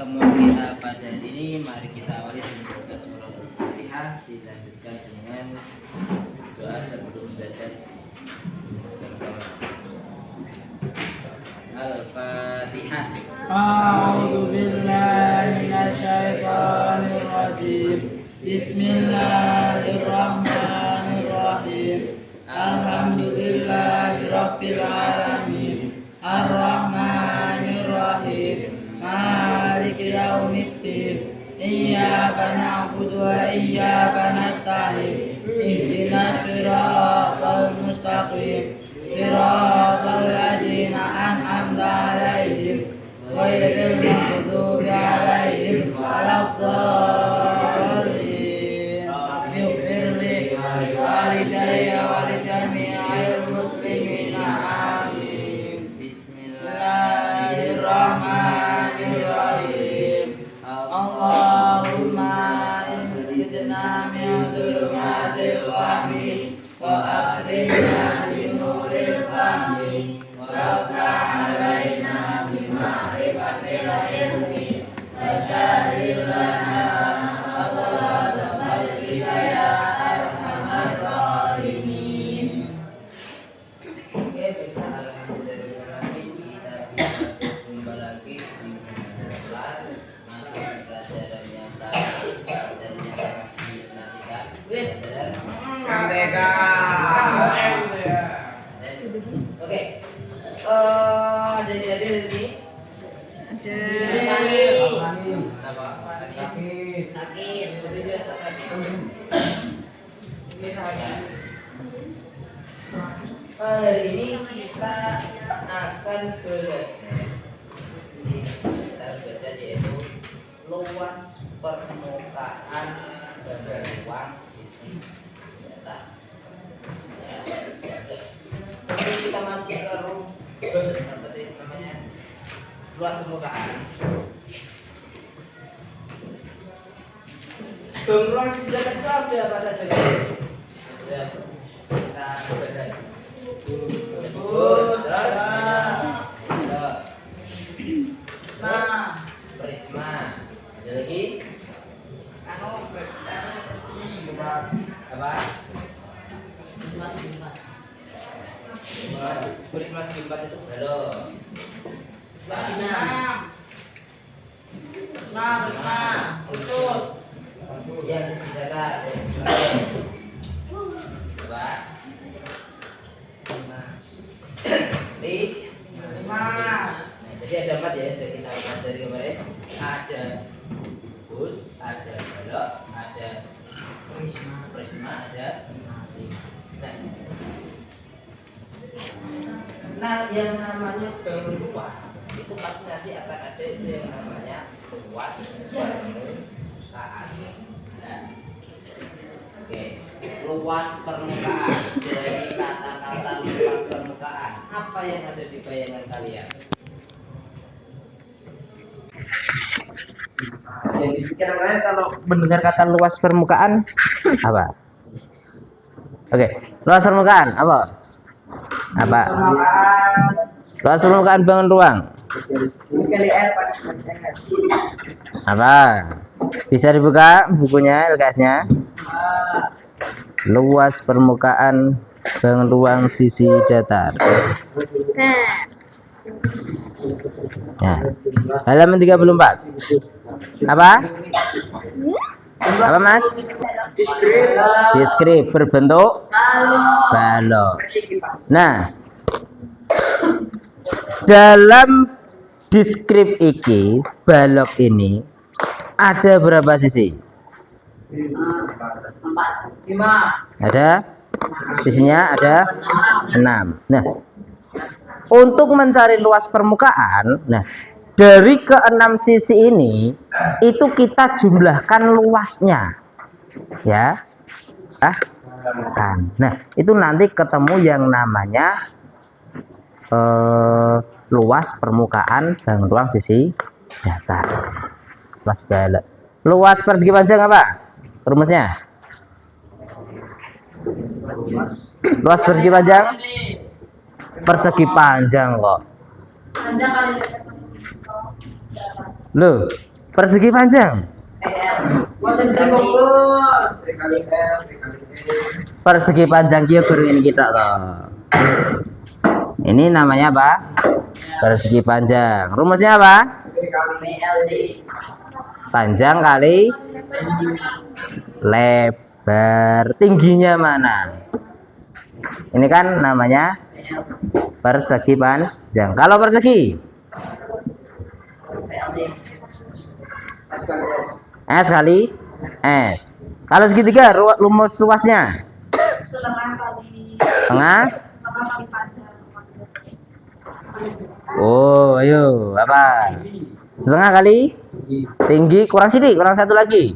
pertemuan kita pada hari ini, mari kita awali dengan baca surah Al-Fatihah, dilanjutkan dengan doa sebelum belajar sama-sama. Al-Fatihah. A'udzu billahi minasyaitonir rajim. Bismillahirrahmanirrahim. Alhamdulillahi rabbil alamin. Ar-Rahmanir Rahim. Maliki yaumiddin. Iyyaka na'budu wa iyyaka nasta'in. Ihdinas siratal mustaqim. Siratal ladzina an'amta 'alaihim ghairil maghdubi 'alaihim waladdallin. Ighfirli walidayya wa li jami'il muslimina. Amin. Bismillahirrahmanirrahim. Allahumma injilna min dhulumatil wahmi wa akhrijna min nuril fahmi wa aftah alaina bi ma'rifatil ilmi wa sahhil lana abwaaba fadlika ya arhamar rahimin. Oke, baiklah, alhamdulillah kita bisa berjumpa lagi di kelas masih di pelajaran yang sama, pelajaran yang sangat dinantikan, pelajaran Oke. Jadi ini apa? Sakit. Seperti biasa sakit. Hari ini kita akan belajar. Ini kita belajar yaitu luas permukaan dan ruang sisi data. Sebelum kita masuk ke apa tadi namanya luas permukaan. Ruang sisi data itu apa saja? Sudah kita bahas. Prisma. Ada lagi? Apa? Prisma segi 4 itu belum. Prisma. Utuh. Yang sisi data. Coba. Jadi ada 4 ya, jadi kita pelajari kemarin. Ada bus, ada balok, ada prisma, ada nah yang namanya bangun ruang itu pasti nanti akan ada itu yang namanya luas permukaan. Oke, luas permukaan. Dari kata-kata luas permukaan, apa yang ada di bayangan kalian? Yang dipikirkan kalian kalau mendengar kata luas permukaan apa? Oke, luas permukaan apa? Apa? Luas permukaan bangun ruang. Apa? Bisa dibuka bukunya, LKS-nya. Luas permukaan bangun ruang sisi datar. Ya. Halaman 34. Apa? Apa Mas? Diskrip berbentuk balok. Nah, dalam diskrip iki balok ini ada berapa sisi? 4. Ada sisinya ada 6. Nah, untuk mencari luas permukaan, nah dari ke-6 sisi ini itu kita jumlahkan luasnya, ya. Nah, itu nanti ketemu yang namanya luas permukaan bangun ruang sisi datar. Luas balok. Luas persegi panjang apa? Rumusnya? Luas persegi panjang? Persegi panjang kok. Loh, Persegi panjang. Persegi panjang kia guru ini kita toh. Ini namanya apa? Persegi panjang. Rumusnya apa? Panjang kali lebar. Tingginya mana? Ini kan namanya persegi panjang. Kalau persegi S kali S. Kalau segitiga rumus luasnya setengah. Oh, ayo apa? Setengah kali tinggi kurang sidik, kurang satu lagi.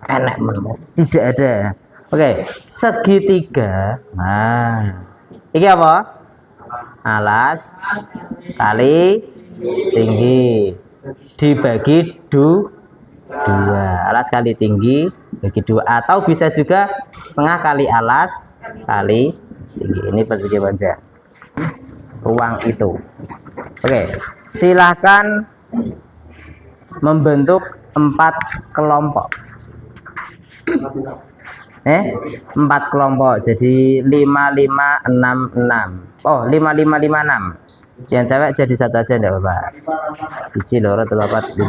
Enak tidak ada. Oke, segitiga. Nah, ini apa? Alas kali tinggi dibagi dua. Alas kali tinggi bagi dua, atau bisa juga setengah kali alas kali tinggi. Ini persegi panjang ruang itu. Oke, silahkan membentuk 4 kelompok. 4 kelompok, jadi 5 5 6 6. Oh, 5 5 5 6. Yang cewek jadi satu aja enggak apa-apa. Biji loro 3 4 5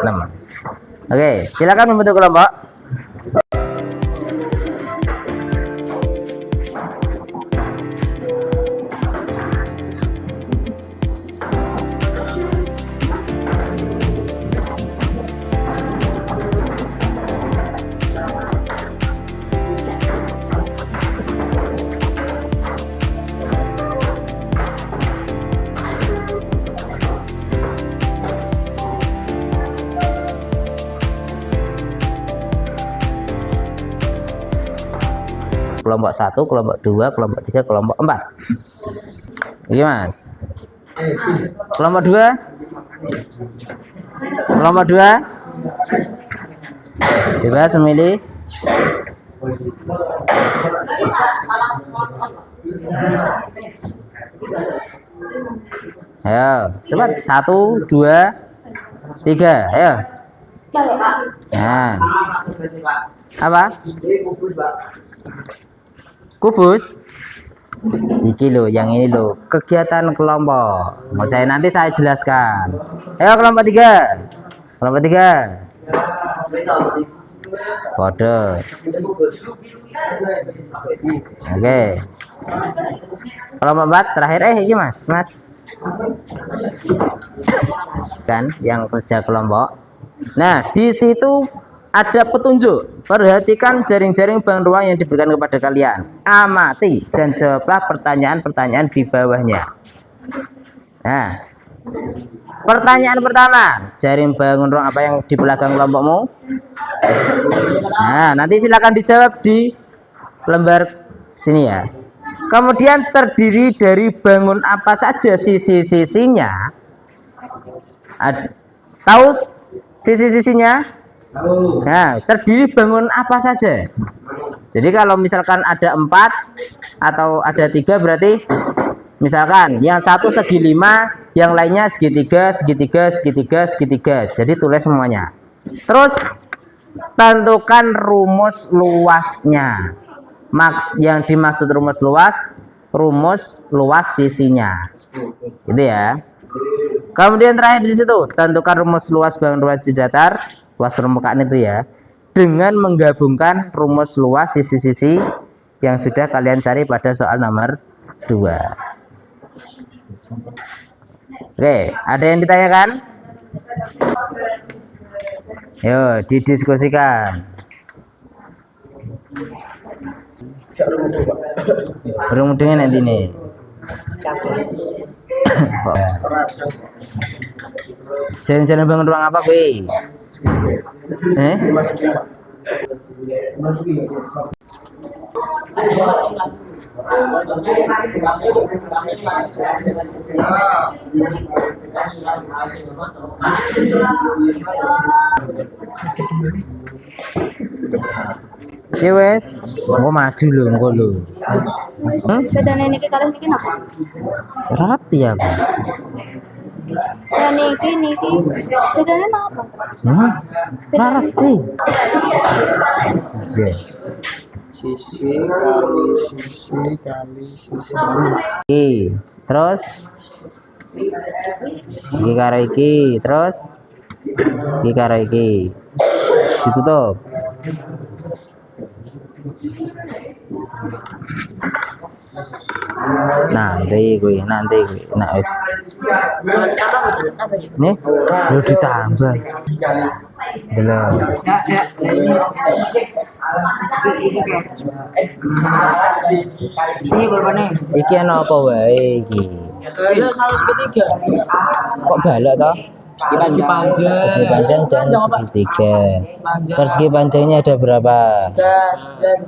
6. Oke, silakan membentuk kelompok. Kelompok 1, kelompok 2, kelompok 3, kelompok 4. Oke, Mas. Kelompok 2. Kelompok 2. Bebas memilih. Ayo, cepat. 1 2 3. Ayo. Nah. Apa? Kubus. Iki lo, yang ini lo, kegiatan kelompok. Mau nanti saya jelaskan. Ayo kelompok 3. Kelompok 3. Kode. Oke. Kelompok 4 terakhir ini Mas. Kan yang kerja kelompok. Nah, di situ ada petunjuk. Perhatikan jaring-jaring bangun ruang yang diberikan kepada kalian. Amati dan jawablah pertanyaan-pertanyaan di bawahnya. Nah, pertanyaan pertama, jaring bangun ruang apa yang di belakang kelompokmu? Nah, nanti silakan dijawab di lembar sini ya. Kemudian terdiri dari bangun apa saja sisi-sisinya? Tahu sisi-sisinya? Nah, terdiri bangun apa saja? Jadi kalau misalkan ada 4 atau ada 3 berarti misalkan yang satu segi 5, yang lainnya segitiga, segitiga, segitiga, segitiga. Jadi tulis semuanya. Terus tentukan rumus luasnya. Yang dimaksud rumus luas sisinya. Gitu ya. Kemudian terakhir di situ, tentukan rumus luas bangun ruang sisi datar. Luas permukaan itu ya, dengan menggabungkan rumus luas sisi-sisi yang sudah kalian cari pada soal nomor 2. Oke, ada yang ditanyakan? Yo, didiskusikan. Belum dengan nanti nih. Jalan-jalan bangun ruang apa, Kui? Ya wes, mau maju lho, engko lho. Bedane niki kalih niki napa? Rati ya, Bu. Ya niki. Bedanya apa? Ngerti. Iya. Sisi kali sisi kali sisi. Iki, terus iki karo iki, terus iki karo iki. Ditutup. Nanti gue. Nah, wis. Nih, lu ditambah. Belum. Ini berapa nih? Iki ana apa wae iki? Ini satu segitiga. Kok balok toh? Persegi panjang. Persegi panjang dan segitiga. Persegi panjangnya ada berapa? Dan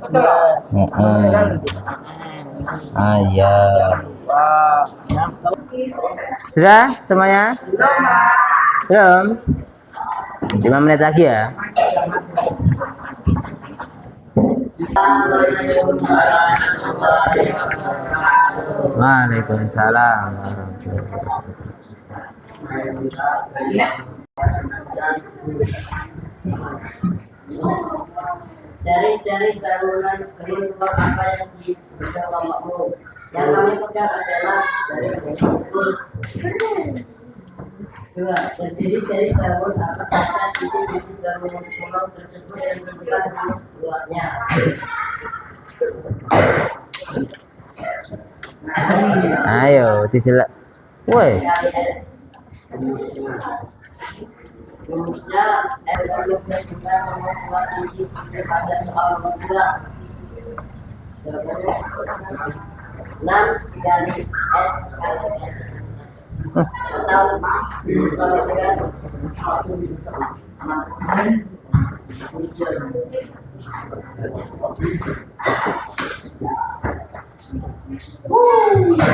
Ayam. Sudah semuanya? Belum? 5 menit lagi ya. Waalaikumsalam. Cari-cari bangunan gedung rumah apa yang di bidang kelompokmu. Yang kami pegang adalah dari kurs. Dua, terdiri dari bangun apa saja sisi-sisi bangunan pulau tersebut yang dibuat luasnya. Ayo, dijelak. Woi. Rumusnya FLUP juga memuat sisi-sisi pada soal kedua. 6 kali S kali S atau sama dengan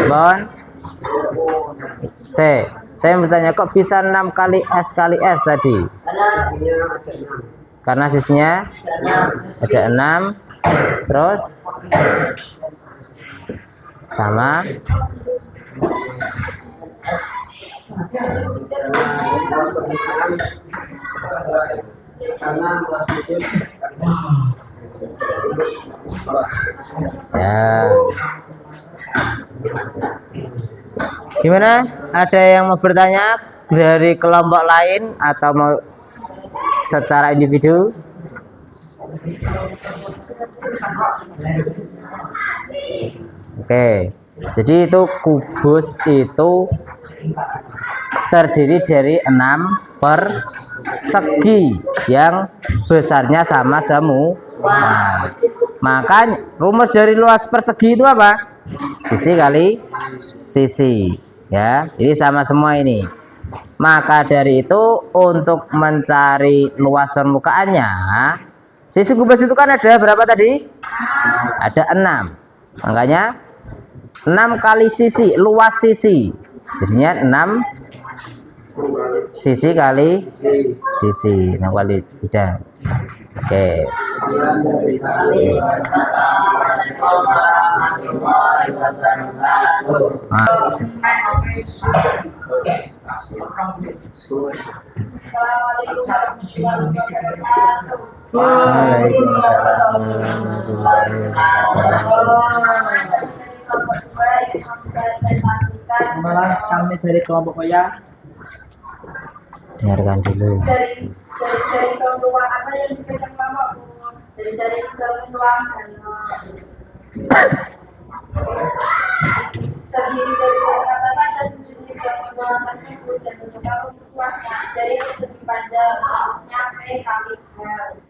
Bon. Saya bertanya kok bisa 6 kali S kali S tadi? Karena sisinya ada 6. Terus sama ya. Gimana? Ada yang mau bertanya dari kelompok lain atau mau secara individu? Oke, jadi itu kubus itu terdiri dari 6 persegi yang besarnya sama semua. Nah, maka rumus dari luas persegi itu apa? Sisi kali sisi, ya. Ini sama semua ini. Maka dari itu untuk mencari luas permukaannya, sisi kubus itu kan ada berapa tadi? Ada 6. Makanya 6 kali sisi, luas sisi. Jadinya 6 sisi kali sisi. 6 kali bidang. Oke. Assalamualaikum warahmatullahi wabarakatuh. Waalaikumsalam warahmatullahi wabarakatuh. malah kami dari kelompok Koya. Dengarkan dulu. Dari bangun ruang apa yang dipegang kelompokmu? Dari bangun ruang dan terdiri dari bangun apa saja sisi bangun ruang tersebut dan tentukan rumus luasnya dari segi panjang luasnya P kali L.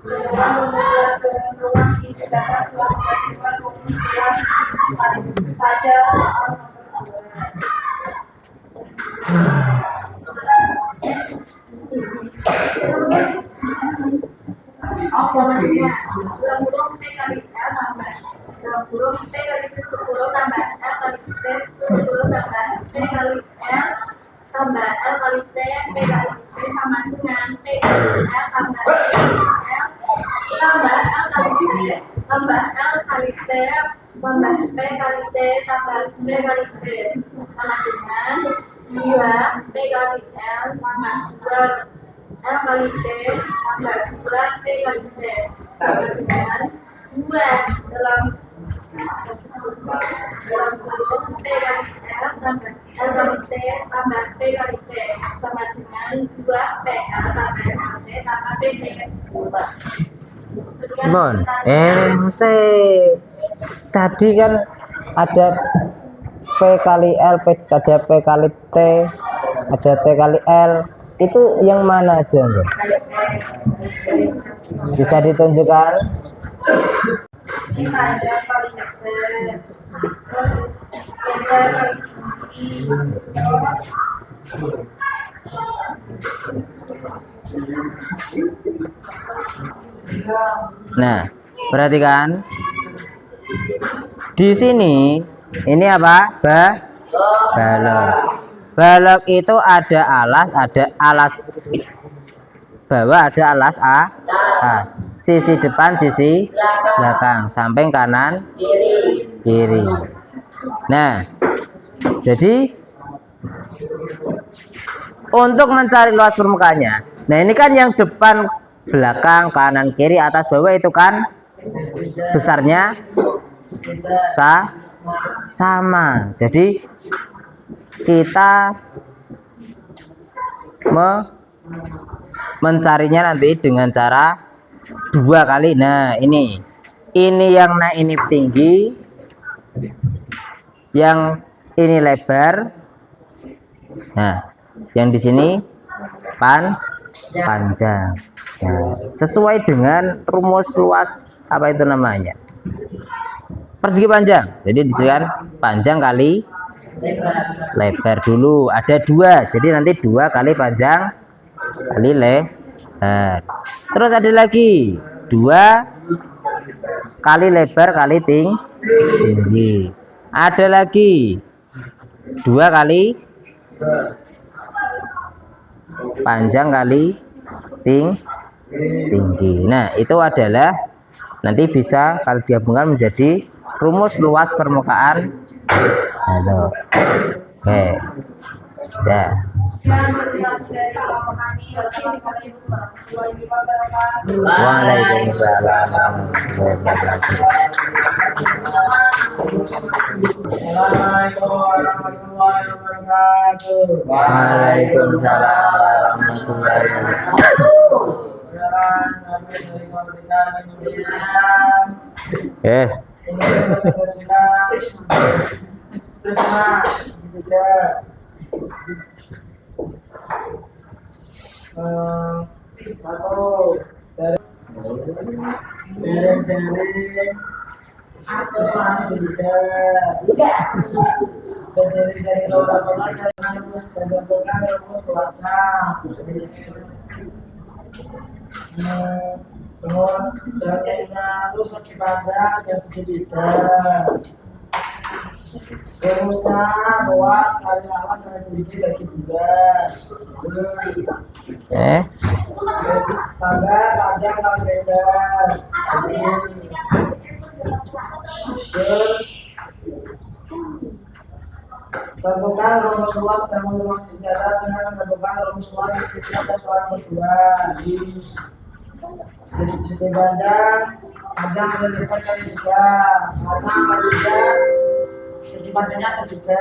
Dengan rumus luas bangun ruang ini dapat dilakukan rumus luas pada dalam kurung P kali L tambah dalam kurung P kali P kurung tambah L kali P kurung tambah P kali L tambah L kali T P kali P sama dengan P kali L tambah P kali L tambah L kali P tambah L kali T tambah P kali T tambah P kali T sama dengan 2 P kali L tambah 2 L kali T tambah 2 P kali C sama dengan 2 dalam kurung P kali L tambah L kali T tambah P kali T sama dengan 2 P L tambah L T tambah P kali Bon, tadi kan ada P kali L, ada P kali T, ada T kali L. Itu yang mana aja, Bon? Bisa ditunjukkan? ini panjang kali lebar, terus lebar kali tinggi, terus Nah, perhatikan. Di sini ini apa? Balok. Balok itu ada alas bawah, ada alas A. Sisi depan, sisi belakang, samping kanan, kiri. Nah, jadi untuk mencari luas permukaannya, nah ini kan yang depan, belakang, kanan, kiri, atas, bawah itu kan besarnya sama. Jadi kita mencarinya nanti dengan cara 2 kali. Nah, ini yang naik ini tinggi, yang ini lebar. Nah, yang di sini panjang. Nah, sesuai dengan rumus luas apa itu namanya? Persegi panjang. Jadi disini panjang kali lebar dulu. Ada 2. Jadi nanti 2 kali panjang kali lebar. Terus ada lagi 2 kali lebar kali tinggi. Ada lagi 2 kali panjang kali tinggi. Nah, itu adalah nanti bisa kalau digabungkan menjadi rumus luas permukaan. Halo. Oke. Ya. Waalaikumsalam warahmatullahi wabarakatuh. Waalaikumsalam warahmatullahi wabarakatuh. Terus dipandang dan segitiga. Rumusnya luas kali alas kali tinggi bagi 2. Tambah panjang kali lebar. Tentukan rumus luas dan rumus sejajar dengan menentukan rumus luas kita soal kedua. Segi panjang kali lebar kali 3. Sama kali 3. Segi panjangnya ke 3.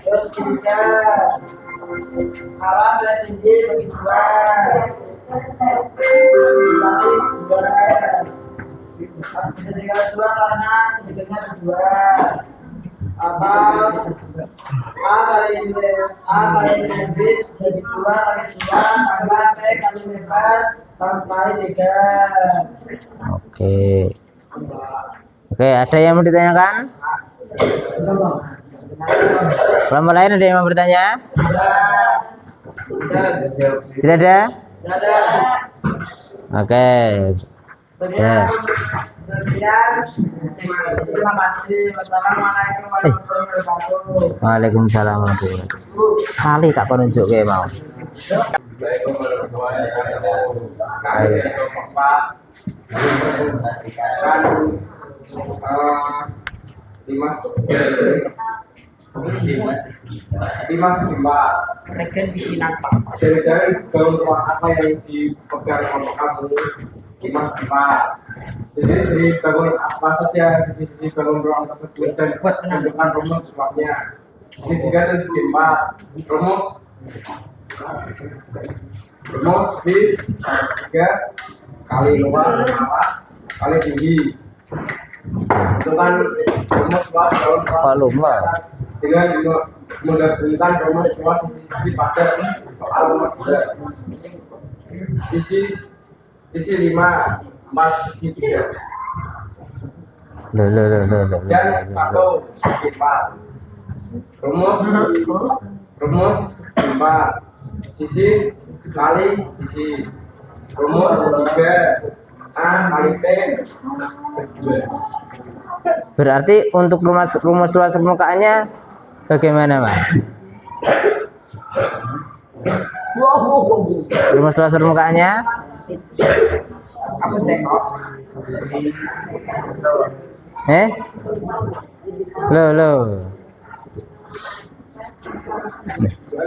Terus 3 alas kali tinggi bagi 2 kali 2. Bisa dikali 2 karena tingginya ke 2. Apa A kali lebih jadi 2 kali 2 tambah P kali lebar tambah 3. Oke, ada yang mau ditanyakan? Kelompok lain ada yang mau bertanya? Tidak ada? Oke. Ya. Terima kasih. Wassalamualaikum warahmatullahi wabarakatuh. Waalaikumsalam warahmatullahi wabarakatuh. Kali tak penunjuk ke mau. lima sejumlah. Regen bisinan Pak. Dari bangun rumah apa yang dipegang sama kamu? Lima sejumlah. Jadi dari bangun apa saja sisi-sisi bangun ruang tersebut dan tentukan rumus sebabnya. Segitiga dan segi empat. Rumus di tiga kali luas kali tinggi. Tentukan rumus luas Volume. dengan menggabungkan rumus luas sisi pada soal nomor 3. Sisi 5 4 sisi 3 dan 1 sisi 4. Rumus 4 sisi kali sisi. Rumus 3 A kali T 2. Berarti untuk rumus luas permukaannya bagaimana, Mas? Rumus luas permukaannya Aku tengok. Loh.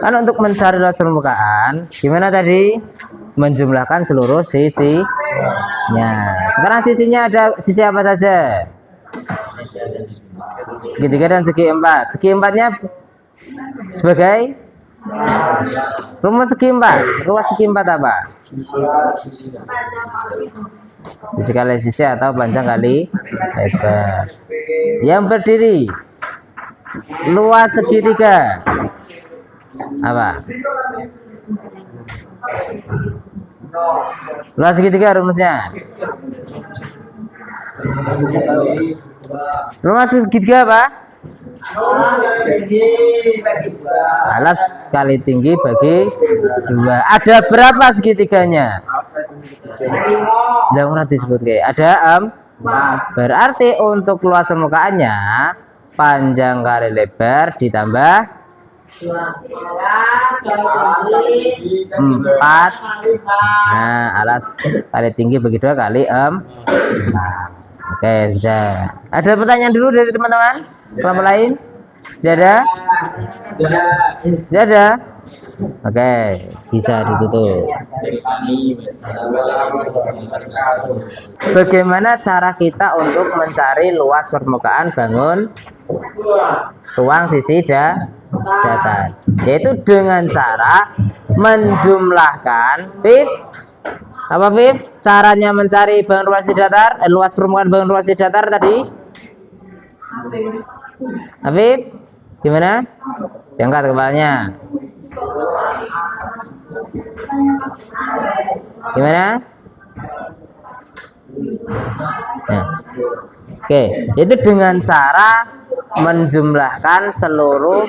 Kan untuk mencari luas permukaan, gimana tadi? Menjumlahkan seluruh sisinya. Sekarang sisinya ada sisi apa saja? Segitiga dan segi empat. Segi empatnya sebagai rumus segi empat. Ruas segi empat apa? Sisi kali sisi atau panjang kali lebar. Yang berdiri luas segitiga apa? Luas segitiga rumusnya. Luas segitiga apa? Alas kali tinggi bagi 2. Ada berapa segitiganya? Yang disebut kayak ada 4. Berarti untuk luas permukaannya panjang kali lebar ditambah 4. Nah, alas kali tinggi bagi 2 kali 4. Oke, sudah. Ada pertanyaan dulu dari teman-teman? Kelompok lain? Tidak ada? Tidak ada? Oke, bisa ditutup. Bagaimana cara kita untuk mencari luas permukaan bangun ruang sisi datar? Yaitu dengan cara menjumlahkan apa caranya mencari bangun ruang sisi datar, luas permukaan bangun ruang sisi datar tadi? Afif, gimana? Diangkat kepalanya. Gimana? Nah. Oke, itu dengan cara menjumlahkan seluruh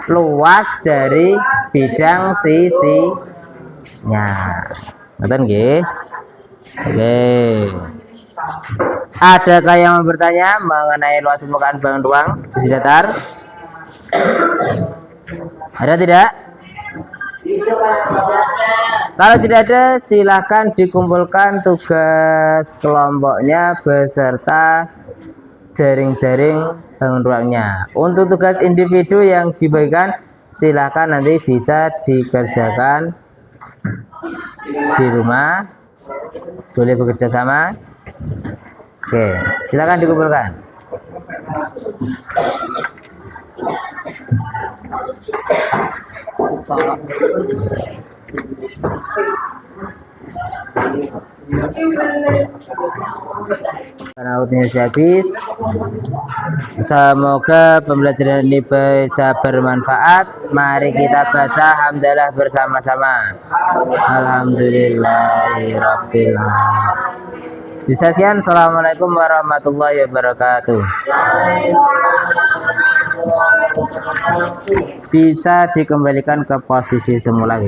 luas dari bidang sisinya. Ngerti nggih? Oke. Adakah yang mau bertanya mengenai luas permukaan bangun ruang sisi datar? Ada tidak? Kalau tidak ada, silahkan dikumpulkan tugas kelompoknya beserta jaring-jaring bangun ruangnya. Untuk tugas individu yang dibagikan, silahkan nanti bisa dikerjakan di rumah. Boleh bekerja sama. Oke, silakan dikumpulkan. Karena waktunya sudah habis, semoga pembelajaran ini bisa bermanfaat. Mari kita baca hamdalah bersama-sama. Alhamdulillahirabbil alamin. Bisa sekian, assalamualaikum warahmatullahi wabarakatuh. Bisa dikembalikan ke posisi semula.